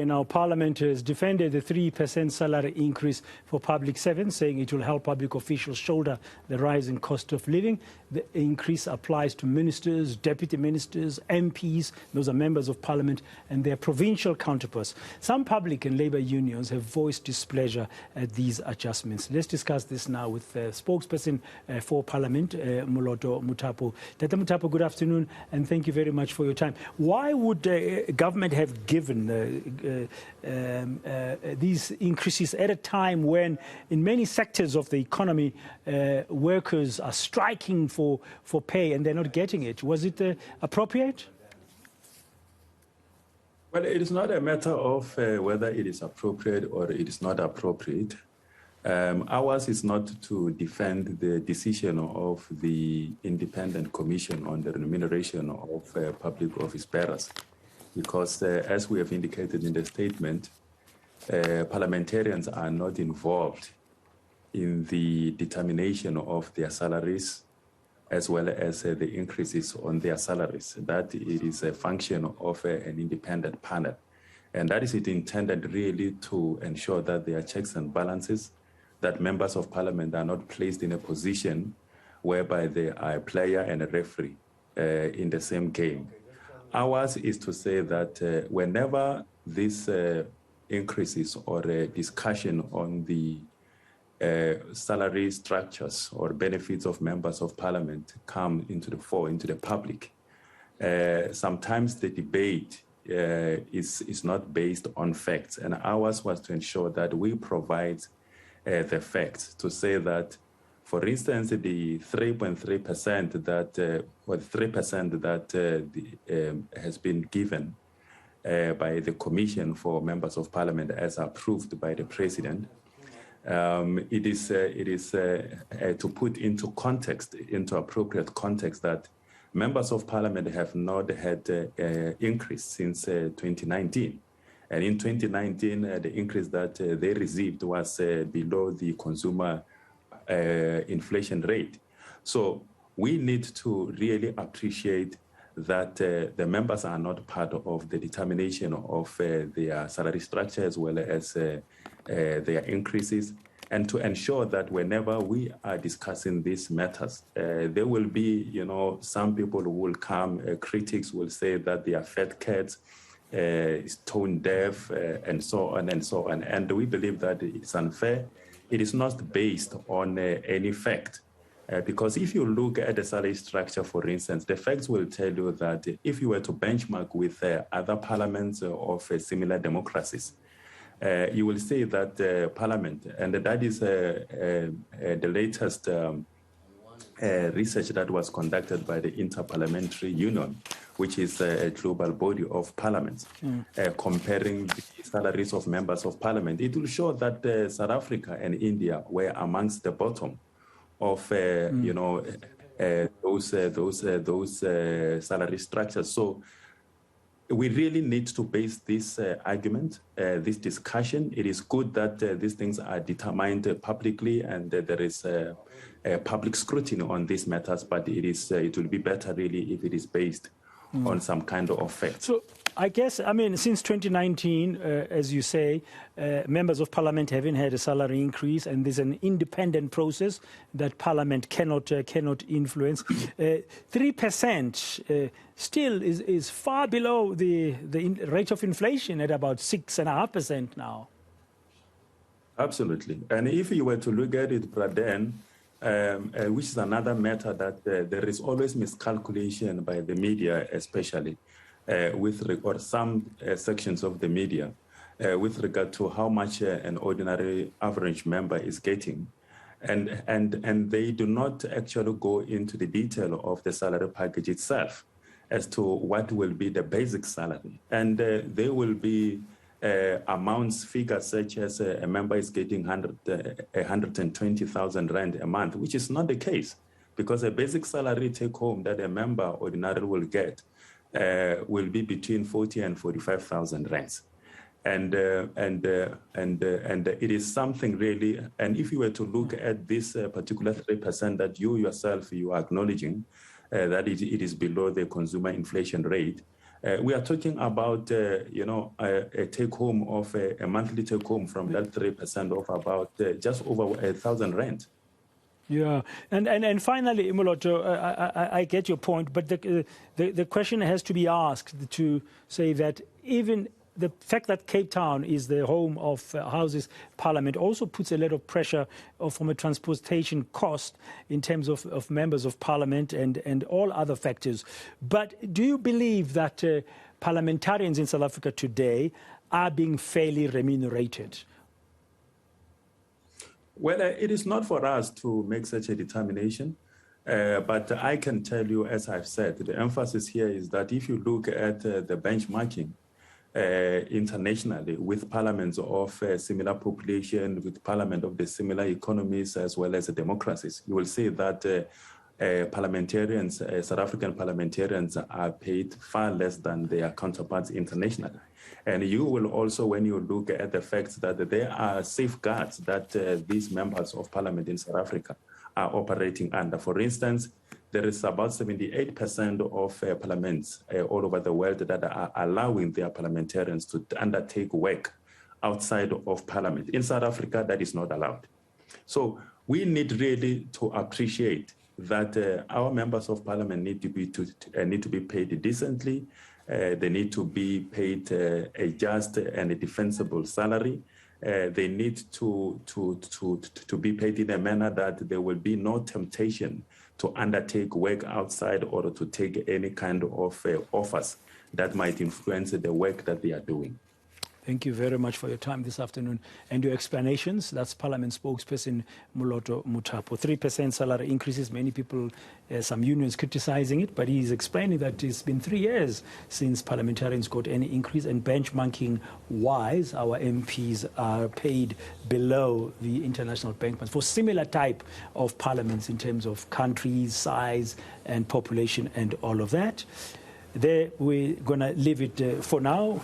Now, Parliament has defended the 3% salary increase for public servants, saying it will help public officials shoulder the rising cost of living. The increase applies to ministers, deputy ministers, MPs, those are members of Parliament, and their provincial counterparts. Some public and labour unions have voiced displeasure at these adjustments. Let's discuss this now with spokesperson for Parliament, Moloto Mothapo. Dr. Mothapo, good afternoon, and thank you very much for your time. Why would government have given these increases at a time when in many sectors of the economy workers are striking for pay and they're not getting it? Was it appropriate? Well, it is not a matter of whether it is appropriate or it is not appropriate. Ours is not to defend the decision of the Independent Commission on the remuneration of public office bearers. Because as we have indicated in the statement, parliamentarians are not involved in the determination of their salaries as well as the increases on their salaries. That it is a function of an independent panel. And that is it intended really to ensure that there are checks and balances, that members of parliament are not placed in a position whereby they are a player and a referee in the same game. Ours is to say that whenever this increases or a discussion on the salary structures or benefits of members of parliament come into the fore, into the public, sometimes the debate is not based on facts. And ours was to ensure that we provide the facts to say that, for instance, the 3.3% that, or 3% that has been given by the Commission for Members of Parliament as approved by the President, it is to put into context, into appropriate context, that Members of Parliament have not had an increase since 2019. And in 2019, the increase that they received was below the consumer inflation rate. So we need to really appreciate that the members are not part of the determination of their salary structure as well as their increases, and to ensure that whenever we are discussing these matters, there will be, some people who will come, critics will say that they are fat cats, tone deaf, and so on and so on. And we believe that it's unfair. It is not based on any fact. Because if you look at the salary structure, for instance, the facts will tell you that if you were to benchmark with other parliaments of similar democracies, you will see that parliament, and that is the latest research that was conducted by the Interparliamentary Union, which is a global body of parliaments, comparing the salaries of members of parliament. It will show that South Africa and India were amongst the bottom of those salary structures. So we really need to base this argument, this discussion. It is good that these things are determined publicly and there is a public scrutiny on these matters, but it will be better really if it is based on some kind of fact. So I guess, since 2019, as you say, members of parliament haven't had a salary increase, and there's an independent process that parliament cannot influence. 3% still is far below the rate of inflation at about 6.5% now. Absolutely. And if you were to look at it, Praden, which is another matter that there is always miscalculation by the media, especially or some sections of the media with regard to how much an ordinary average member is getting. And they do not actually go into the detail of the salary package itself as to what will be the basic salary. And there will be amounts, figures such as a member is getting 120,000 Rand a month, which is not the case, because a basic salary take home that a member ordinarily will get will be between 40 and 45,000 rands. And it is something really, and if you were to look at this particular 3% that you yourself, you are acknowledging that it is below the consumer inflation rate, We are talking about, a take-home of a monthly take-home from that 3% of about just over 1,000 rand. Yeah, and finally, Moloto, I get your point, but the question has to be asked to say that even the fact that Cape Town is the home of Houses Parliament also puts a lot of pressure from a transportation cost in terms of members of Parliament and all other factors. But do you believe that parliamentarians in South Africa today are being fairly remunerated? Well, it is not for us to make such a determination, but I can tell you, as I've said, the emphasis here is that if you look at the benchmarking internationally with parliaments of similar population, with parliament of the similar economies as well as the democracies, you will see that parliamentarians, South African parliamentarians are paid far less than their counterparts internationally. And you will also, when you look at the fact that there are safeguards that these members of parliament in South Africa are operating under. For instance, there is about 78% of parliaments all over the world that are allowing their parliamentarians to undertake work outside of parliament. In South Africa, that is not allowed. So we need really to appreciate that our members of parliament need to be paid decently. They need to be paid a just and a defensible salary. They need to be paid in a manner that there will be no temptation to undertake work outside or to take any kind of offers that might influence the work that they are doing. Thank you very much for your time this afternoon and your explanations. That's Parliament spokesperson Moloto Mothapo. 3% salary increases, many people, some unions criticizing it, but he's explaining that it's been 3 years since parliamentarians got any increase, and benchmarking-wise, our MPs are paid below the international benchmarks for similar type of parliaments in terms of countries, size, and population, and all of that. There, we're going to leave it for now.